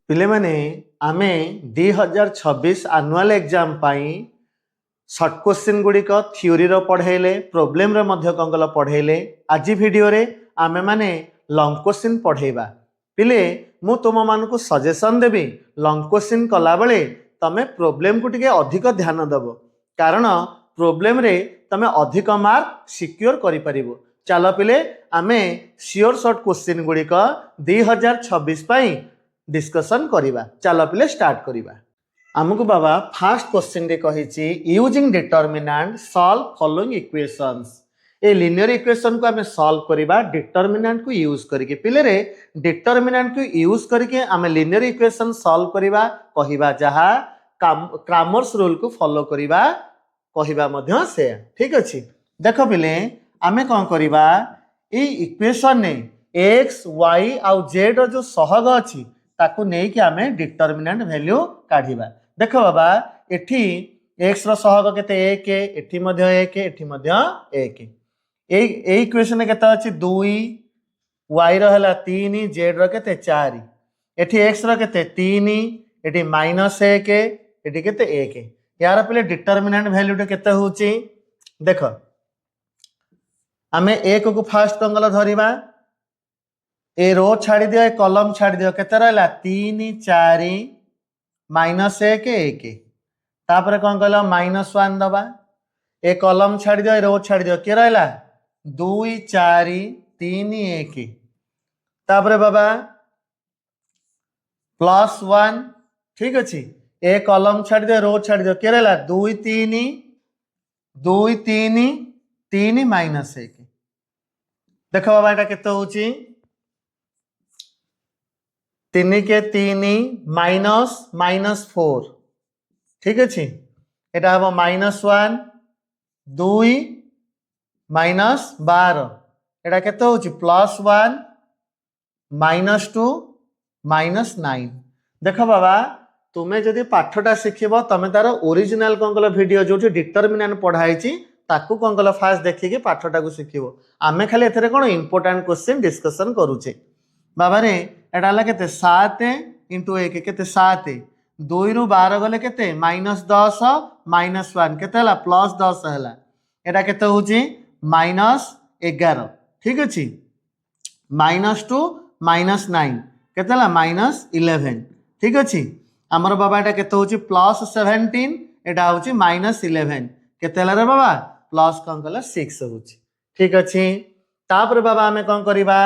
पिले माने आमे 2026 एनुअल एग्जाम पाई शॉर्ट क्वेश्चन गुड़िक थ्योरी पढ़ेले प्रोब्लेम रे मध्य कंगल पढ़ेले आज वीडियो रे आमे माने लॉन्ग क्वेश्चन पढ़ेबा पिले मु तुम मानकु सजेशन देबी लॉन्ग क्वेश्चन कला बेले तमे प्रोब्लेम को टिके अधिक ध्यान दबो कारण प्रोब्लेम रे तमे अधिक मार्क सिक्योर करि परिबो। चलो पिले आमे श्योर शॉर्ट क्वेश्चन गुड़िक 2026 पाई डिस्कशन करिबा। चलो पिले स्टार्ट करिबा। आमको बाबा फास्ट क्वेश्चन रे कहिछि using determinant solve following equations. A linear equation को आमे सॉल्व करिबा डिटरमिनेंट को यूज करके। पिले रे डिटरमिनेंट को यूज करके आमे लिनियर इक्वेशन सॉल्व करिबा कहिबा जहा क्रामर्स रूल को फॉलो करिबा कहिबा मध्य से ठीक अछि। देखो पिले आमे कोन करिबा ए इक्वेशन ने x y आउ z रो जो सहग अछि ताकू नहीं कि आमे डिटरमिनेंट वैल्यू काढिबा। देखो बाबा एठी x रो सहग केते 1 एठी मध्य 1 एठी मध्य 1 ए इक्वेशन केते अछि 2 y रो हला 3 z रो केते 4 एठी x रो केते 3 एठी -1 एठी केते 1 यार पहिले डिटरमिनेंट वैल्यू केते होची देखो आमे 1 को फास्ट कंगल धरिबा ए रो छाड़ी दियो ए कॉलम छाड़ी दियो केते रहला 3 4 -1 1 तापर कोन कहलो -1 दबा ए कॉलम छाड़ी दियो ए रो छाड़ी दियो के रहला 2 4 3 1 तापर बाबा +1 ठीक अछि ए कॉलम छाड़ी दियो रो छाड़ी दियो के रहला 2 3 2 3 3 -1 देखो बाबा एटा केते होची 3 के 3 -4 ठीक अछि एटा हबो -1 2 -12 एटा केते होची +1 -2 -9 देखो बाबा तुमे जदि पाठटा शिखिबो तमे तार ओरिजिनल कंगल वीडियो जोठी डिटरमिनेंट पढाइची ताकू कंगल फास्ट देखि के पाठटा को शिखिबो। आमे खाली एथरे कोन इंपोर्टेंट क्वेश्चन डिस्कशन करूचे बाबा रे एटा ला केते 7 * 1 केते 7 2 रु 12 गले केते -10 -1 केते हला +10 हला एटा केते होची -11 ठीक अछि -2 -9 केते हला -11 ठीक अछि हमर बाबा एटा केते होची +17 एटा होची -11 केते हला रे बाबा प्लस कोन कला 6 होची ठीक अछि। तापर बाबा हमें कोन करिबा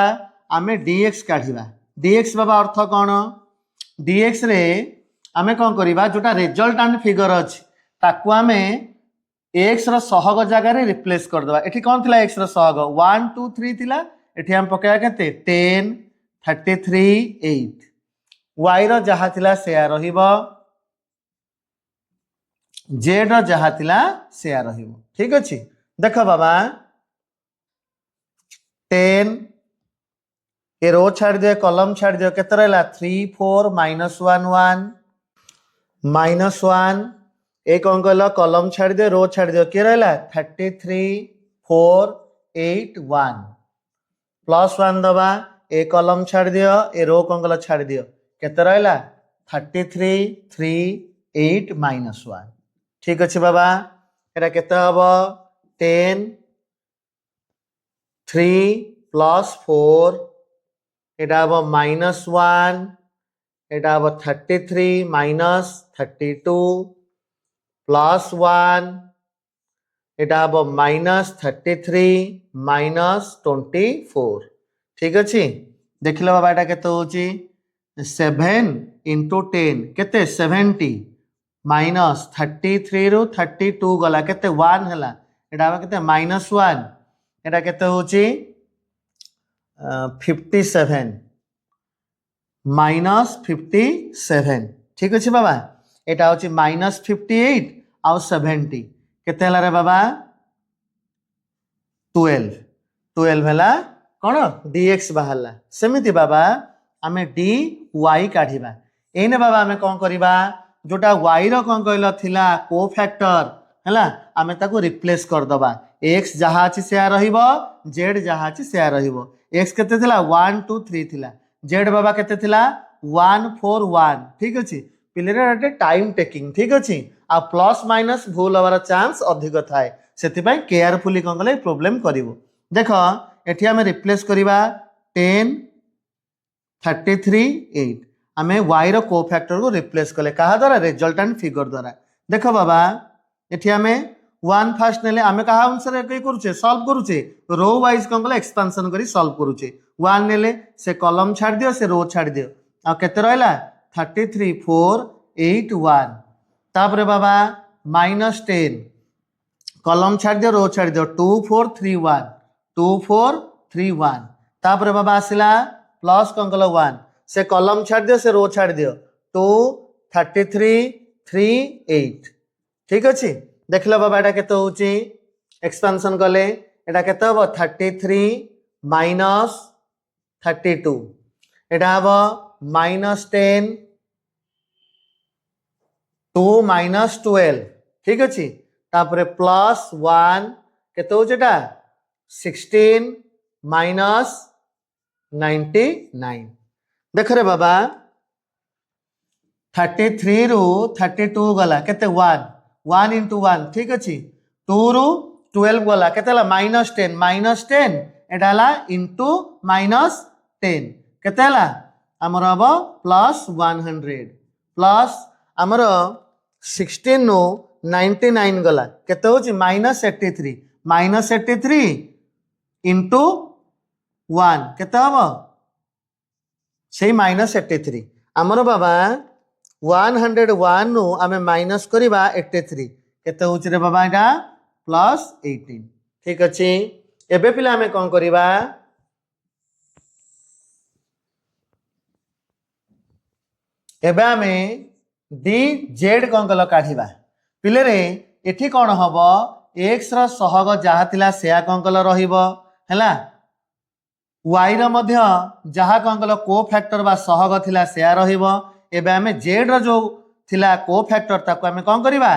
आमे dx काढिबा dx बाबा अर्थ कोन dx रे आमे कोन करिबा जोटा रिजल्टेंट फिगर अछि ताकू आमे x रो सहग जगह रे रिप्लेस कर दबा। एठी कोन थिला x रो सहग 1 2 3 थिला एठी हम पकाया केते 10 33 8 y रो जहा थिला से रहिबो z रो जहा थिला से रहिबो ठीक अछि। देखो बाबा 10 ए रो छाड़ दियो कॉलम छाड़ दियो केते रहला 3 4 -1 1 -1 एक अंकल कॉलम छाड़ दियो रो छाड़ दियो के रहला 33 4 8 1 +1 दबा ए कॉलम छाड़ दियो ए रो अंकल छाड़ दियो केते रहला 33 3 8 -1 ठीक अछि बाबा एटा केते हबो 10 3 + 4 एटा हबो -1 एटा हबो 33 -32 +1 एटा हबो -33 -24 ठीक अछि। देखिलो बाबा एटा केते होची 7 * 10 केते 70 -33 रु 32 गला केते 1 हला एटा हबो केते -1 एटा केते होची 57 -57 ठीक अछि बाबा एटा होची -58 आउ 70 केते हला रे बाबा 12 हला कोन dx बाहरला सेमिति बाबा आमे dy काढिबा एने बाबा आमे कोन करिबा जोटा y रो कोन कहलो थिला कोफैक्टर हला आमे ताको रिप्लेस कर दबा x जहा अछि से रहिबो z जहा अछि से रहिबो x केते थिला 1 2 3 थिला z बाबा केते थिला 141 ठीक अच्छे पिले टाइम टेकिंग ठीक अच्छे आ प्लस माइनस भूल हमार चांस अधिक थाए से केयरफुली कौन कले प्रोब्लेम करूँ देख ये आम रिप्लेस करवा 10 33 8 आम वाई रो फैक्टर को रिप्लेस कले क्या द्वारा रिजल्टेंट फिगर द्वारा देख बाबा ये आम 1 फास्ट ने आम क्या अनुसार करुचे सल्व करुचे रो वाइज कौन कले एक्सपांशन कर सल्व करुचे 1 ने से कलम छाड़ दियो से रो छाड़ दियो आ केते रहा 33 4 8 1 तापर बाबा -10 कलम छाड़ दियो रो छाड़ दियो 2 4 3 1 2 4 3 1 तापर बाबा आसला प्लस कौन कल 1 से कलम छाड़ दियो से रो छाड़ दियो 2 33 3 8 ठीक अच्छे देख लो बाबा यहाँ केते होची एक्सपेंशन कले यहाँ केते हबो 33 माइनस 32 यहाँ हबो -10 2 माइनस 12 ठीक अच्छे तापर प्लस 1 केते होची एटा 16 माइनस 99 देख रे बाबा 33 रु 32 गला केते 1 1 इंटू 1 ठीक अच्छे 2 रु 12 गला केते -10 एटा इंटू -10 केते आमर हम प्लस 100 प्लस आमर 16 नु 99 गला केते होची -83 इंटू 1 केते हम से -83 आमर बाबा 101 नु आमे माइनस करिबा 83 केते होची रे बाबा एटा प्लस 18 ठीक अछि एबे पिला आमे कोन करिबा एबे आमे डी जेड कोन कल काढिबा पिले रे एठी कोन हबो x रो सहग जहा थिला सेया कोन कल रहिबो हैला y रो मध्य जहा कोन कल को फैक्टर बा सहग थिला सेया रहिबो एबे आमे जेड रो जो थिला को फैक्टर ताको आमे कोन करिबा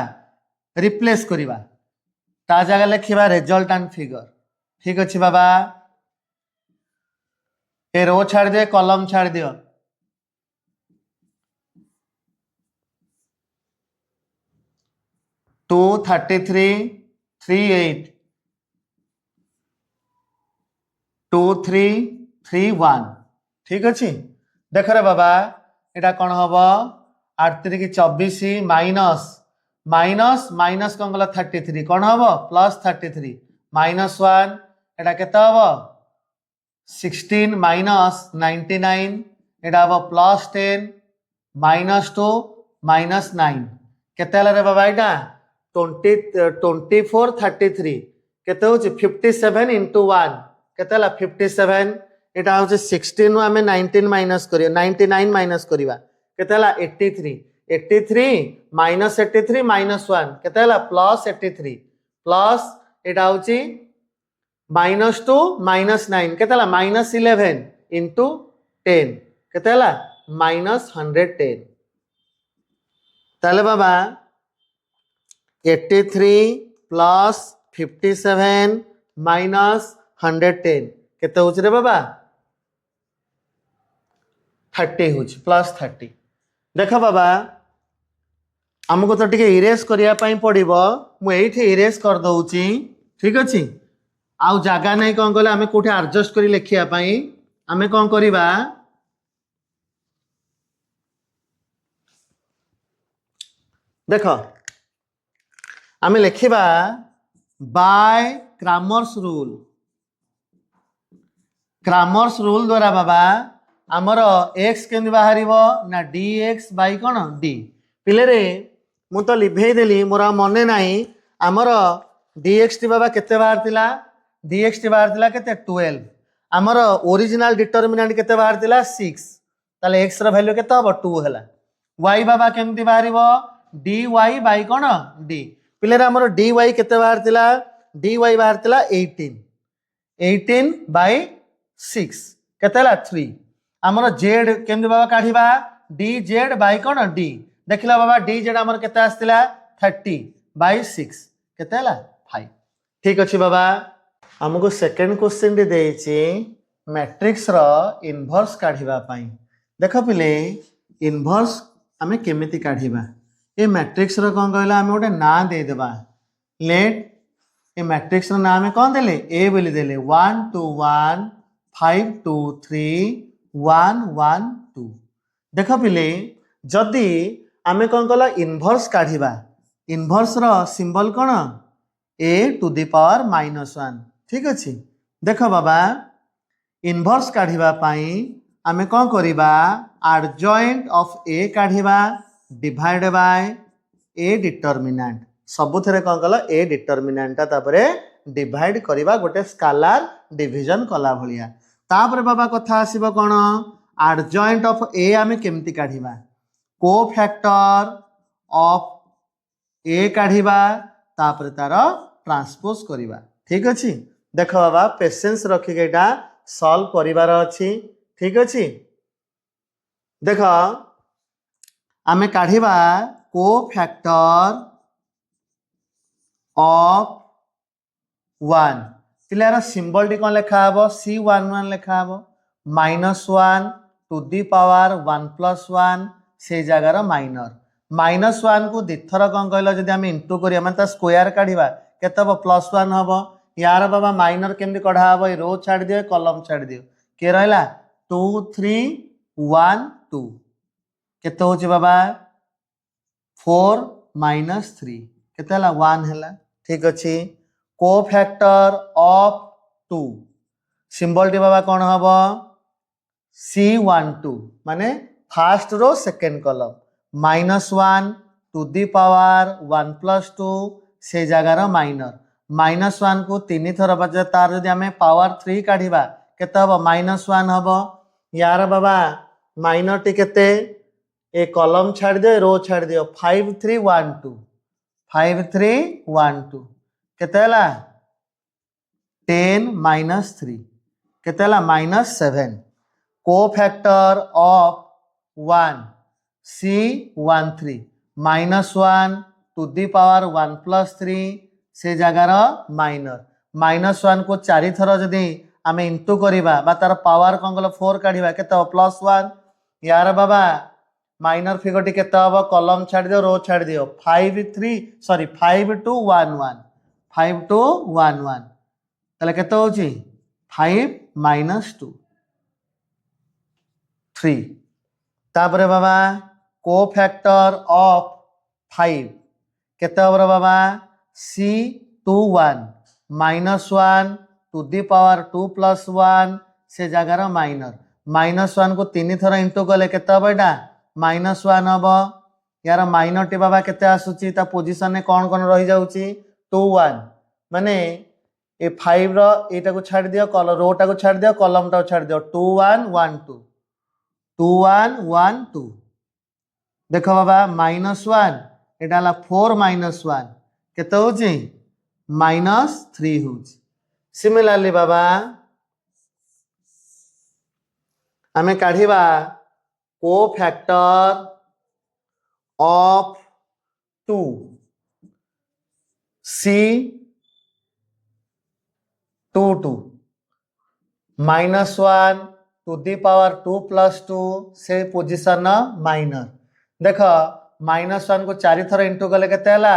रिप्लेस करिबा ता जगह लिखिबा रिजल्टेंट फिगर ठीक अछि बाबा ए रो छाड़ दे कॉलम छाड़ दियो 2 33 3 8 2 3 3 1 ठीक अच्छे देख रे बाबा एटा कौन हम 8 3 24 माइनस माइनस माइनस कौन गला 33 कौन हम प्लस 33 -1 एटा केते हम 16 माइनस 99 एटा हम प्लस 10 -2 -9 केते रे बाबा एटा 24 33 केते होची 57 इंटू 1 केते 57 एटा होची 16 नु हमें 19 माइनस करियो 99 माइनस करिवा केते 83 माइनस 83 -1 केते प्लस 83 प्लस एटा होची -2 -9 केते -11 इंटू 10 केते -110 ताले बाबा 83 प्लस 57 माइनस 110 केते होची रे बाबा 30 होची प्लस 30 देख बाबा हमको तो टिके इरेज करिया पई पड़िबो मु एठी इरेज कर दउची ठीक अछि आउ जागा नै कोन कहले हमें कोठे एडजस्ट करी लिखिया पई हमें कोन करिबा देख हमें लिखिबा बाय क्रैमर्स रूल द्वारा बाबा आमर x केमि बाहरिबो ना dx बाई कोन d पिले रे मु तो लिभेई देली मोर मने नाही आमर dx टी बाबा केते बाहर तिला dx टी बाहर तिला केते 12 आमर ओरिजिनल डिटरमिनेंट केते बाहर तिला 6 ताले x रो वैल्यू केते हबो 2 हला y बाबा केमति बाहरिबो dy बाई कोन d पिले रे आमर dy केते बाहर तिला dy बाहर तिला 18 बाई 6 केते हला 3 आमर जेड केमति बाबा काढिबा डी जेड बाई कोन डी देखिला बाबा डी जेड आमर केते आस्तिला 30 बाई 6 केते हला 5 ठीक अछि बाबा हमको सेकंड क्वेश्चन दे देछि मैट्रिक्स रो इनवर्स काढिबा पई देख पिले इनभर्स आमे केमिति काढिबा ए मैट्रिक्स रो कोन कहला आमे गोटे ना दे देबा लेट ए मैट्रिक्स रो नाम कोन देले ए बोली देले 1 2 1 5 2 3 1 1 2 देख पिले जदि आमे कोन कहला इनभर्स काढिबा इनभर्स रो सिंबल कोन ए टू द पावर -1 ठीक अछि देख बाबा इनभर्स काढिबा पाई आमे कोन करिबा एडजॉइंट ऑफ ए काढिबा डिवाइड बाय ए डिटरमिनेंट सबुथरे कोन कला ए डिटरमिनेंट तापरे डिवाइड करिबा गोटे स्केलर डिवीजन कला भलिया तापरे बाबा कथा आसीबो कोन एडजॉइंट ऑफ ए आमे केमति काढिबा कोफैक्टर ऑफ ए काढिबा तापरे तार ट्रांसपोज करिबा ठीक अछि देखो बाबा पेशेंस रखि के एटा सॉल्व करिवार अछि ठीक अछि देख आमे काढिबा कोफैक्टर ऑफ 1 पिलार सिंबल टी कोन लेखा हबो C11 लेखा हबो -1 टू द पावर 1 + 1 से जगार माइनर -1 को दिथर कोन कहलो जदि आमे इनटू करिया माने ता स्क्वायर काढिबा केते हबो +1 हबो यार बाबा माइनर केमति कढा हबो ए रो छाड़ दियो कॉलम छाड़ दियो के रहला 2 3 1 2 केते होची बाबा 4 - 3 केते हला 1 हला ठीक अछि कोफैक्टर ऑफ 2 सिंबल टी बाबा कोन हबो C12 माने first row second column -1 to the power 1 + 2 से जगार माइनर -1 को 3 थर बजे तार जदि आमे पावर 3 काढिबा केते हबो -1 हबो यार बाबा माइनर टी केते ए कॉलम छाड़ दियो रो छाड़ दियो 5 3 1 2 5 3 1 2 केते हला 10 - 3 केते हला -7 cofactor of 1 C13 -1 to the power 1 + 3 से जगार माइनर -1 को 4 थर जदि आमे इनटू करिबा बा तार पावर कोन गलो 4 काढिबा केते +1 यार बाबा माइनर फिगर टी केते हबो कॉलम छाड़ दियो रो छाड़ दियो 5 2 1 1 5 2 1 1 तले केते होची 5 - 2 3 तापरे बाबा कोफैक्टर ऑफ 5 केते हबो बाबा C21 -1 टू द पावर 2 + 1 से जगार माइनर -1 को 3 थर इनटू कले केते हबो एटा -1 हबो यार माइनर टी बाबा केते आसुची ता पोजीशन ने कोन कोन रहि जाउची 2 1 माने ए 5 रो एटा को छाड़ दियो कॉलम रो टा को छाड़ दियो कॉलम टा को छाड़ दियो 2 1 1 2 2 1 1 2 देखो बाबा -1 एटा ला 4 - 1 केते होची -3 होची सिमिलरली बाबा आमे काढिबा cofactor of 2 C22 -1 to the power 2 + 2 से पोजीशन माइनर देख -1 को 4 थर इनटू कले केते हला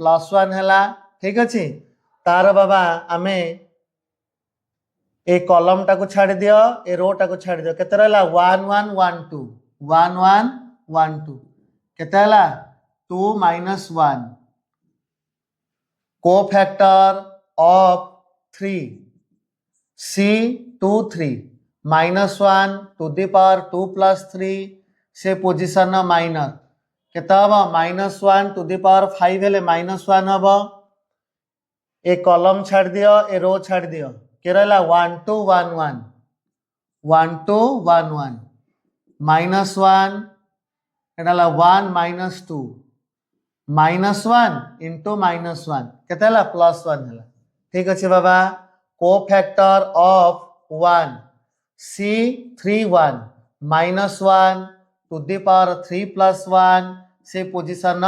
+1 हला ठीक अछि तार बाबा आमे ए कॉलम टा को छाड़ दियो ए रो टा को छाड़ दियो केते रहला 1 1 1 2 1 1 1 2 केते हला 2 - 1 cofactor of 3 C23 -1 to the power 2 + 3 से पोजीशन माइनर केते हबो -1 टू द पावर 5 हेले -1 हबो ए कॉलम छाड़ दियो ए रो छाड़ दियो के रहला 1 2 1 1 1 2 1 1 -1 एटाला 1 - 2 -1 into -1 केते हला +1 हला ठीक अछि बाबा cofactor of 1 C31 -1 to the power 3 + 1 से पोजीशन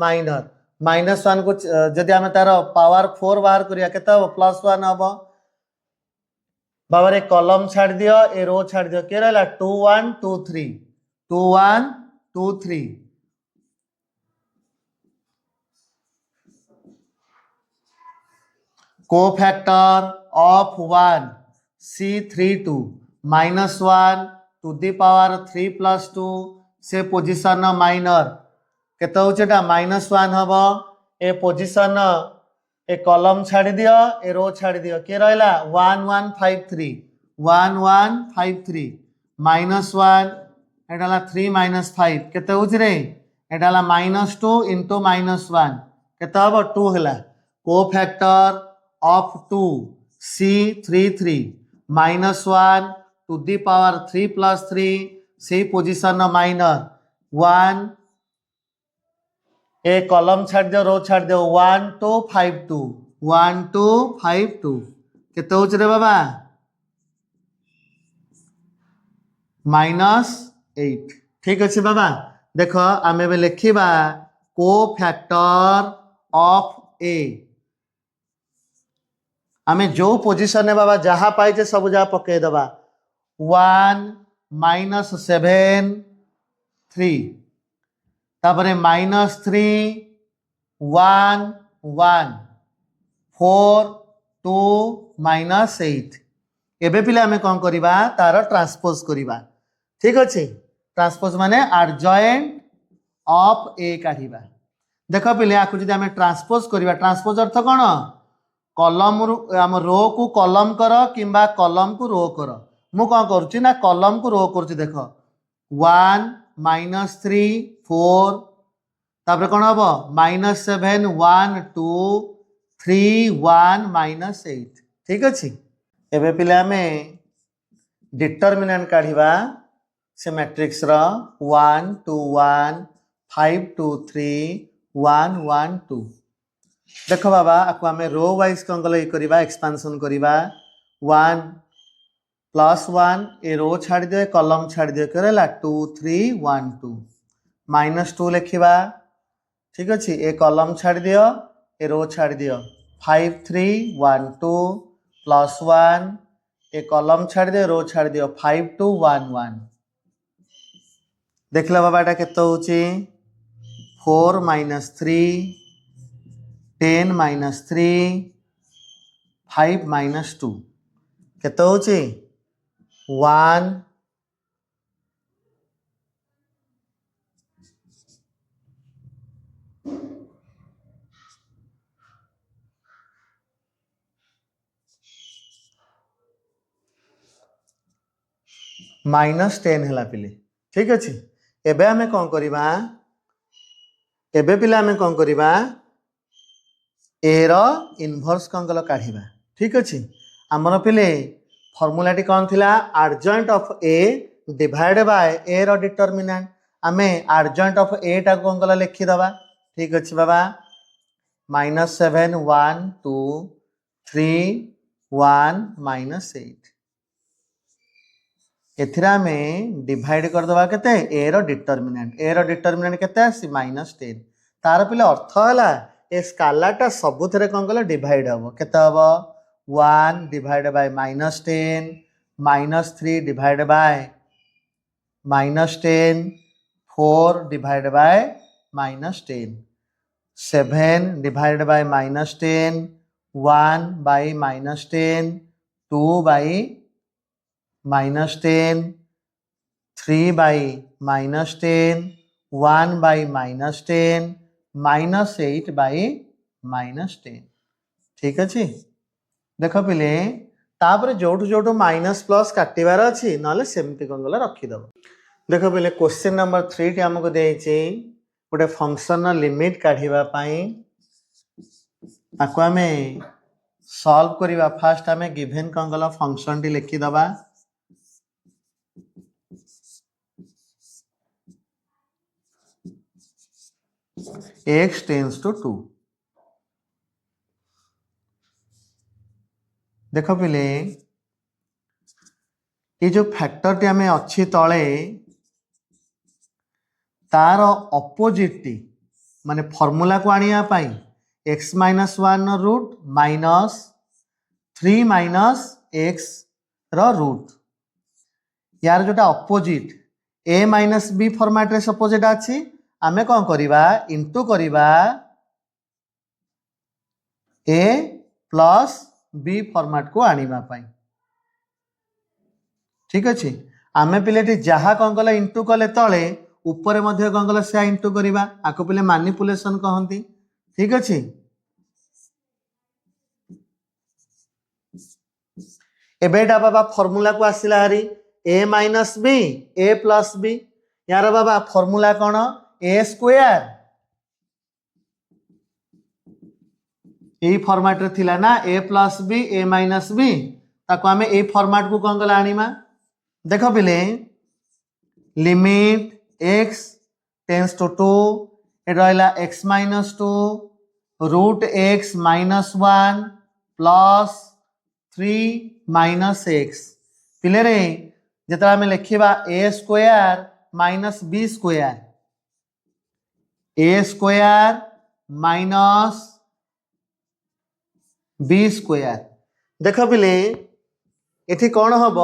माइनर -1 को जदि आमे तार पावर 4 बाहर करिया केते हबो +1 हबो बाबा रे कॉलम छाड़ दियो ए रो छाड़ दियो के रहला 2 1 2 3 2 1 2 3 cofactor of 1 C32 -1 to the power 3 + 2 से पोजिशन माइनर केते होचे -1 हम ए पोजिशन ए कॉलम छाड़ी दियो ए रो छाड़ी दियो के रहला 1 1 5 3 1 1 5 3 -1 एडाला 3 -5 केते होचे रे एडाला -2 * -1 केते हबो 2 हला cofactor of 2 C33 -1 to the power 3 + 3 से पोजिशन माइनर 1 ए कॉलम छाड़ दियो रो छाड़ दियो 1 2 5 2 1 2 5 2 केते होच रे बाबा -8 ठीक अच्छे बाबा देख आम लिखा कोफैक्टर ऑफ ए आम जो पोजिशन बाबा जहाँ पाइचे सब जहाँ पकईदबा 1 -7 3 तापरे -3 1 1 4 2 -8 एबे पिले आमे कौन करिबा तार ट्रांसपोज करिबा ठीक अच्छे ट्रांसपोज माने एडजॉइंट ऑफ ए काढ़िबा देख पिले आकु जदि आमे ट्रांसपोज करिबा ट्रांसपोज अर्थ कौन कलम आम रो को कलम कर किंबा कलम को रो कर मु कौन करुच्ची ना कलम को रो करुच्ची देख 1 -3 4 तापर कौन हम -7 1 2 3 1 -8 ठीक अच्छे एबे पिले आमे डिटरमिनेंट काढ़िबा से मैट्रिक्स रो 1 2 1 5 2 3 1 1 2 देख बाबा आपको आम रो वाइज कौन कल करवा एक्सपांसन करवा 1 +1 ए रो छाड़ दियो कलम छाड़ दियो कहला 2 3 1 2 -2 लिखा ठीक अच्छे ए कलम छाड़ दियो ए रो छाड़ दियो 5 3 1 2 +1 ए कलम छाड़ दियो रो छाड़ दियो 5 2 1 1 देखला बाबा एटा केते होची 4 -3 10 -3 5 -2 केते होची 1 -10 हला पिले ठीक अच्छे एबे आमे कौन करिबा एबे पिले आमे कौन करिबा ए रो इनवर्स कौन कल काढ़िबा ठीक अच्छे आमर पिले फॉर्मूलाटी कौन थिला adjoint of A divide by A रो डिटरमिनेंट आमे एडजॉइंट ऑफ ए टा कौन कल लिखिदबा ठीक अच्छे बाबा -7 1 2 3 1 -8 एथिरा आमे डिवाइड करदबा केते ए रो डिटरमिनेंट केते आसी -10 तार पिले अर्थ हला ए स्केलरटा सबुथरे कौन कल डिवाइड हम केते हम 1 divide by -10 -3 divide by -10 4 divide by -10 7 divide by -10 1 by -10 2 by -10 3 by -10 1 by -10 -8 by -10 ठीक अच्छे देख पिले तापर जोठू जोठू माइनस प्लस काटिबार अच्छी ना सेमती कौन गला रखीदब देख पिले क्वेश्चन नंबर 3 टी आमको देइछि गोटे फंक्शन लिमिट काढ़ापी आपको आम सॉल्व करवा फास्ट आम गिवन कौन गला फंक्शन टी लिखिदबा x टेंस टू 2 देख पिले ये जो फैक्टर टी आम अच्छी तले तार अपोजिट टी माने फॉर्मूला को आनिया पाई x-1 रूट -3 - x रूट यार जोटा अपोजिट ए माइनस बी फॉर्मेट रे सपोज एटा अछि आमे कौन करिबा इनटू करिबा ए प्लस बी फॉर्मेट को आनिबा पाई ठीक अछि आमे पिलेटी जहा कौन कले इनटू कले तळे ऊपर मध्य कौन कले से इनटू करिबा आको पिले मैनिपुलेशन कहंती ठीक अछि एबेटा बाबा फॉर्मूला को आसिला हरी ए माइनस बी ए प्लस बी यार बाबा फॉर्मूला कौन ए स्क्वायर यही फॉर्मेट रे थिला ना ए प्लस बी ए माइनस बी ताको आमे ए फॉर्मेट को कौन कले आनिमा देखो पिले लिमिट एक्स टेंस टू 2 ए रहला x minus 2 root x minus 1 plus 3 minus x पिले रे जेता आमे लिखिबा A square minus B square A square minus B square देख पिले इथि कौन हम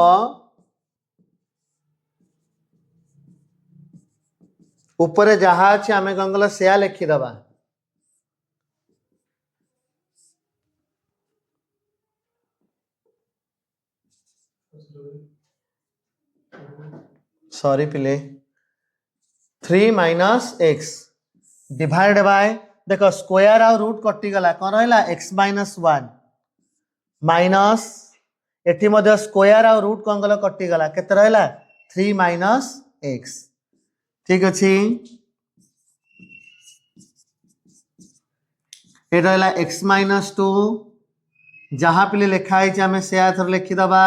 ऊपर जहा अच्छे आम कौन कल से लिखिदबा सॉरी पिले 3 माइनस एक्स डिवाइड बाय देखो स्क्वायर आ रूट कटिगला कौन रहा एक्स माइनस 1 माइनस एटी मध्य स्क्वायर आ रूट कौन कल कटिगला केते रहा 3 माइनस एक्स ठीक अच्छे ये रहा एक्स माइनस 2 जहाँ पिले लिखाई आम से थर लिखिदबा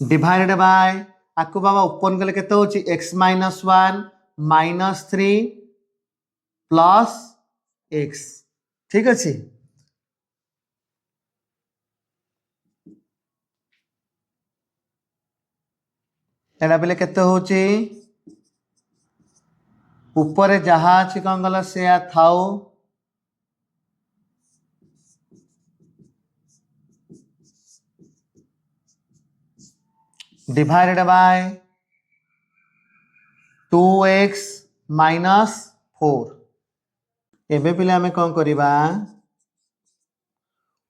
डिवाइडेड बाय आपको बाबा ओपन कले केते होची x minus 1 minus 3 plus x ठीक अच्छे एटा पिले केते होची ऊपर जहा अच्छी कौन गला से थाओ डिवाइडेड बाय 2x माइनस 4 एबे पिले हमें कौन करिबा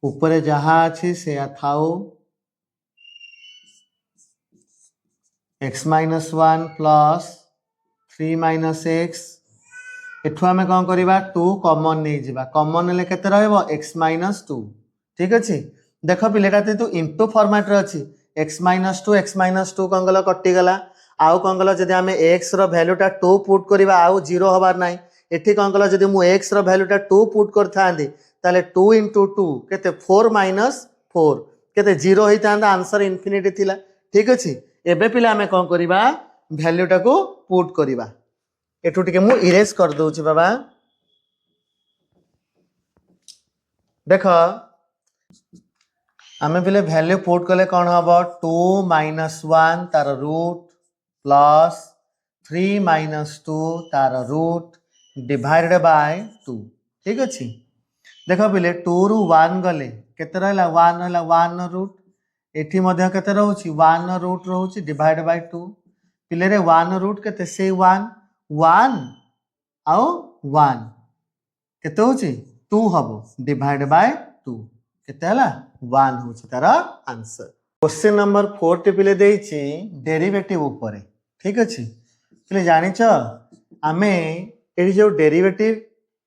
ऊपर जहा अच्छी से थाओ x minus 1 plus 3 minus x एठू आम कौन करिबा 2 कॉमन नहीं जिबा कॉमन ले केते रहबो x माइनस 2 ठीक अछि देख पिलेटा तू इनटू फॉर्मेट रे अछि x माइनस 2 कौन गला कटि गला आउ कौन गला जदि आम x रो वैल्यूटा 2 पुट करिबा आउ 0 हबार नाही एठी कौन गला जदि मु x रो वैल्यूटा 2 पुट करथांदी ताले 2 into 2 केते 4 माइनस 4 केते 0 होइतांदा आंसर इनफिनिटी थिला ठीक अछि एबे पिले आमे कौन करिबा वैल्यूटा को पुट करिबा एठू टिके मु इरेज कर दउछि बाबा देखो आमे पिले वैल्यू पुट कले कौन हबो 2 माइनस 1 तार रूट प्लस 3 माइनस 2 तार रूट डिवाइडेड बाय 2 ठीक अछि देखो पिले 2 रु 1 गले केते रहला 1 रहला 1 रूट एठी मध्य केते रहउछि 1 रूट रहउछि डिवाइड बाय 2 पिले रे 1 रूट केते से 1 1 आओ 1 केते होछि 2 हबो डिवाइड बाय 2 केते हला 1 होछि तार आंसर क्वेश्चन नंबर 4 टे पिले देइछि डेरिवेटिव ऊपर ठीक अछि पिले जानिछ आमे एठी जो डेरिवेटिव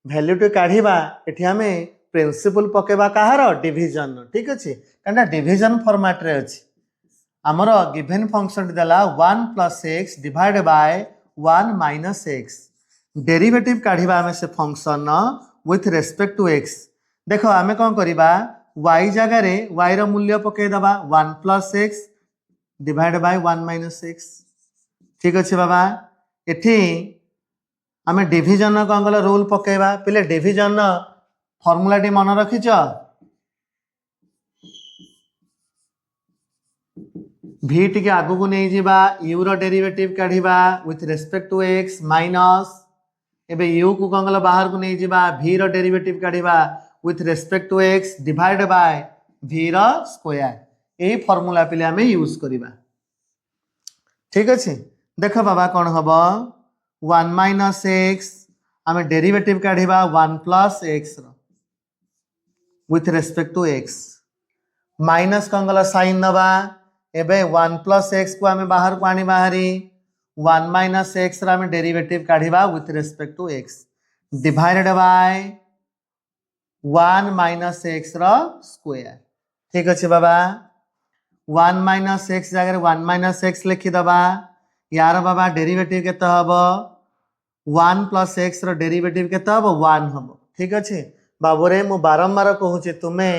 वैल्यू टे काढिबा एठी आमे प्रिंसिपल पकेबा कहार डिवीजन ठीक अछि कांडा डिवीजन फॉर्मेट रे अछि हमर गिवन फंक्शन देला 1 plus x divide by 1 minus x derivative काढिबा हमें से function with respect to x देखो आमे कौन करिबा y जगह रे y रो मूल्य पके दबा 1 plus x divide by 1 minus x ठीक अछि बाबा एठी आमे डिवीजन कौन गला रूल पकेबा पिले डिवीजन फॉर्मूला टी मन रखिछ v टी के आगु को नहीं जीबा u रो डेरिवेटिव काढिबा with respect to x minus एबे u को कौन गला बाहर को नहीं जीबा v रो डेरिवेटिव काढिबा with respect to x divided by v रो स्क्वायर यही फॉर्मूला पिले आमे यूज करिबा ठीक अछि देखो बाबा कोन हबो 1 माइनस x आमे डेरिवेटिव काढिबा 1 प्लस x रो with respect to x minus कंगला साइन नबा एबे 1 प्लस x को आमे बाहर को आनी बाहरी 1 माइनस x रो आमे डेरिवेटिव काढिबा with respect to x divided by 1 minus x रो स्क्वायर ठीक अछि बाबा 1 माइनस x जगह 1 माइनस x लिखि दबा यार बाबा डेरिवेटिव केते हबो 1 प्लस x रो डेरिवेटिव केते हबो 1 हबो ठीक अछि बाबूरे मु बारंबार कहूची तुमे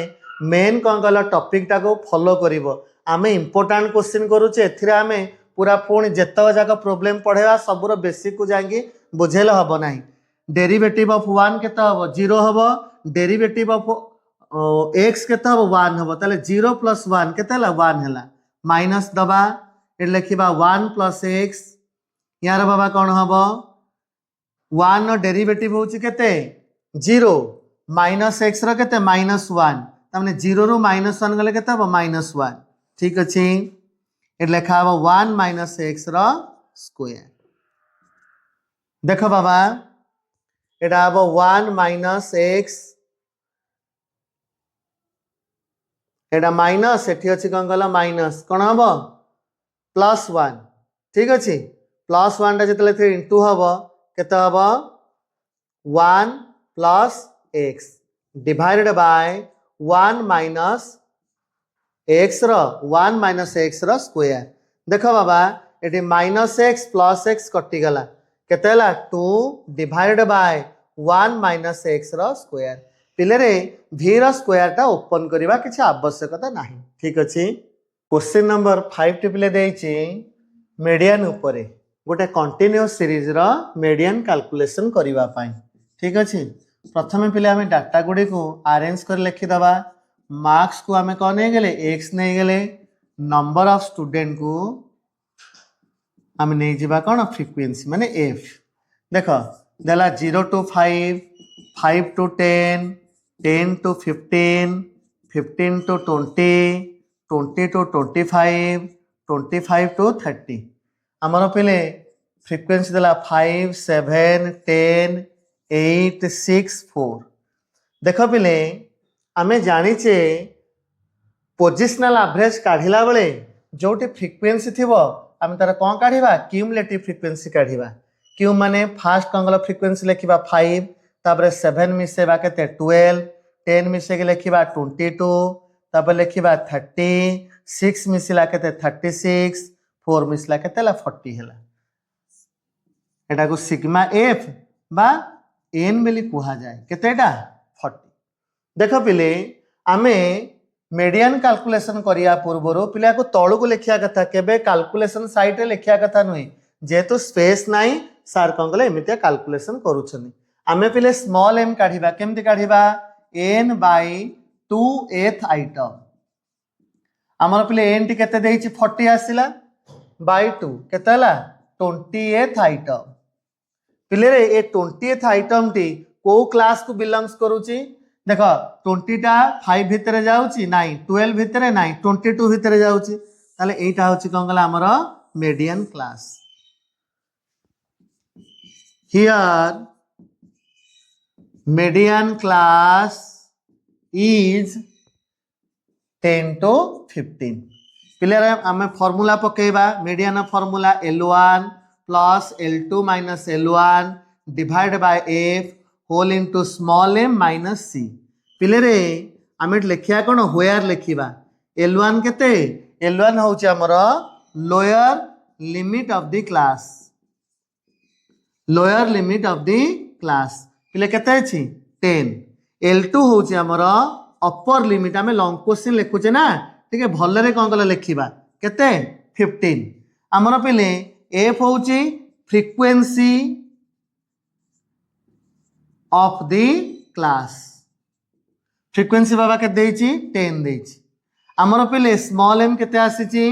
मेन कंगल टॉपिक टा को फॉलो करिवो आमे इंपोर्टेंट क्वेश्चन करूचे एथिरे आमे पूरा पुणी जेतक जाक प्रॉब्लम पढ़ेवा सबरो बेसिक को जांगी बुझेले हबो नाही डेरिवेटिव ऑफ 1 केते हबो 0 हबो डेरिवेटिव ऑफ x केते हबो 1 हबो ताले 0 प्लस 1 केते हला 1 हला माइनस दबा ए लिखिबा 1 प्लस x यार बाबा कोन हबो 1 नो डेरिवेटिव होची केते 0 माइनस x रो केते माइनस 1 तमने 0 रो माइनस 1 गले केते हबो माइनस 1 ठीक अछि ए लिखा हबो 1 माइनस x रो स्क्वायर देखो बाबा एटा हबो 1 माइनस x एटा माइनस एठी अछि कोन गला माइनस कोन हबो प्लस 1 ठीक अछि प्लस 1 टा जतले 3 इनटू हबो केते हबो 1 plus x divided by 1 minus x रो 1 माइनस x रो स्क्वायर देखो बाबा एठी माइनस x प्लस x कटि गला केते हला 2 डिवाइडेड बाय 1 माइनस x रो स्क्वायर पिले रे v रो स्क्वायर टा ओपन करिवा किछि आवश्यकता नाही ठीक अछि क्वेश्चन नंबर 5 टिपले देइछि मीडियन ऊपरे गोटे कंटीन्यूअस सीरीज रो मीडियन कैलकुलेशन करिवा पाई ठीक अछि प्रथमे पिले हमें डाटा गुडी को अरेंज कर लिखि दबा मार्क्स को हमें कोन नै गेले x नै गेले नंबर ऑफ स्टूडेंट को हम नै जिबा कोन फ्रीक्वेंसी माने f देखो देला 0 to 5 5 to 10 10 to 15 15 to 20 20 to 25 25 to 30 हमर पिले फ्रीक्वेंसी देला 5 7 10 8 6 4 देखो पिले आमे जानी चे पोजिशनल एवरेज काढिला बेले जोटी फ्रीक्वेंसी थिबो आमे तार कोन काढिबा क्यूमुलेटिव फ्रीक्वेंसी काढिबा क्यू माने फर्स्ट कंगल फ्रीक्वेंसी लेखिबा 5 तापर 7 मिसेबा केते 12 10 मिसे के लेखिबा 22 तापर लेखिबा 30 6 मिसिला केते 36 4 मिसला केते ला 40 हला एटा को सिग्मा एफ बा एन बेली कुहा जाय केतेटा 40 देखो पिले आमे मीडियन कैलकुलेशन करिया पूर्वरो पिला को तळु को लेखिया कथा केबे कैलकुलेशन साइट रे लेखिया कथा नुई जेतु स्पेस नाही सार कंगले एमिते कैलकुलेशन करूछनी आमे पिले स्मॉल m काढिबा केमति काढिबा n बाय 2th आइटम हमर पिले n टी केते देइछि 40 आसिला बाय 2 केते हला 20th आइटम पिले रे ए 20th आइटम टी को क्लास को बिलोंग्स करूची देखो 20 टा 5 भितरे जाउची नाही 12 भितरे नाही 22 भितरे जाउची ताले एटा होची कंगला हमर median class here median class is 10 to 15 पिले आमे फार्मूला पकेबा median formula L1 plus L2 minus L1 divided by f whole into small m minus c पिले रे आमे लेखिया कोन होयर लेखिबा L1 केते L1 होची हमर lower limit of the class lower limit of the class पिले केते अछि 10 L2 होची हमर अपर लिमिट आमे लॉन्ग क्वेश्चन लिखुचे ना ठीक है भल्ले रे कोन कले लिखिबा केते 15 हमर पिले f होची frequency of the class frequency बाबा के देइची 10 देइची हमर पिले स्मॉल m केते आसीची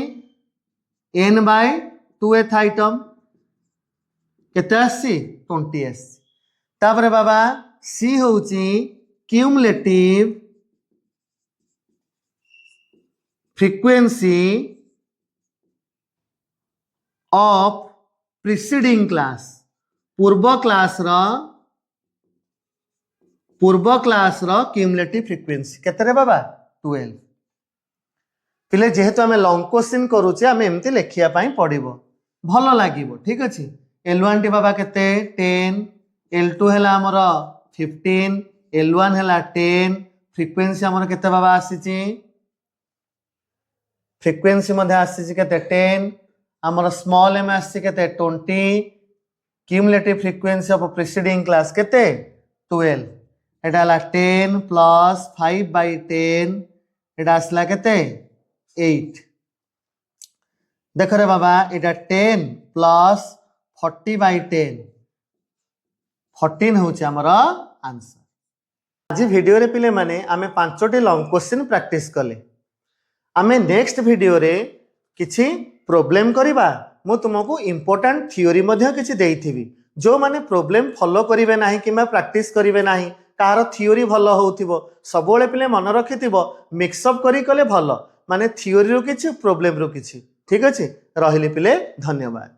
n बाय 2th आइटम केते आसी 20 आसी तापरे बाबा c होची cumulative frequency of preceding class पूर्व क्लास रो क्यूमुलेटिव फ्रीक्वेंसी केते बाबा 12 पिले जेहेतु आम लंग क्वेश्चन करुचे आम एमती लिखिया पड़ो भल लगे ठीक अच्छे L1 टी बाबा केते 10 L2 है आमर 15 L1 है 10 फ्रीक्वेंसी आमर केते बाबा आसी फ्रीक्वेंसी आसी केते 10 आमर स्मॉल एम आसी केते 20 cumulative frequency of preceding class केते 12 एटा 10 प्लस 5/10 एटा आसला केते 8 देख रे बाबा एटा 10 प्लस 40/10 14 होची हमर आंसर। आज वीडियो रे पिले माने आमे 5टी लॉन्ग क्वेश्चन प्रैक्टिस कले आमे नेक्स्ट वीडियो रे किछि प्रॉब्लम करिबा मु तुमको इंपोर्टेंट थ्योरी मध्य किछि देइथिबी जो माने प्रॉब्लम फॉलो करिवे नाही किबा प्रैक्टिस करिवे नाही कार थ्योरी भलो होउथिबो सबोले पिले मन रखिथिबो मिक्स अप करी कले भलो माने थ्योरी रो किछि प्रॉब्लम रो किछि ठीक अछि रहिले पिले धन्यवाद।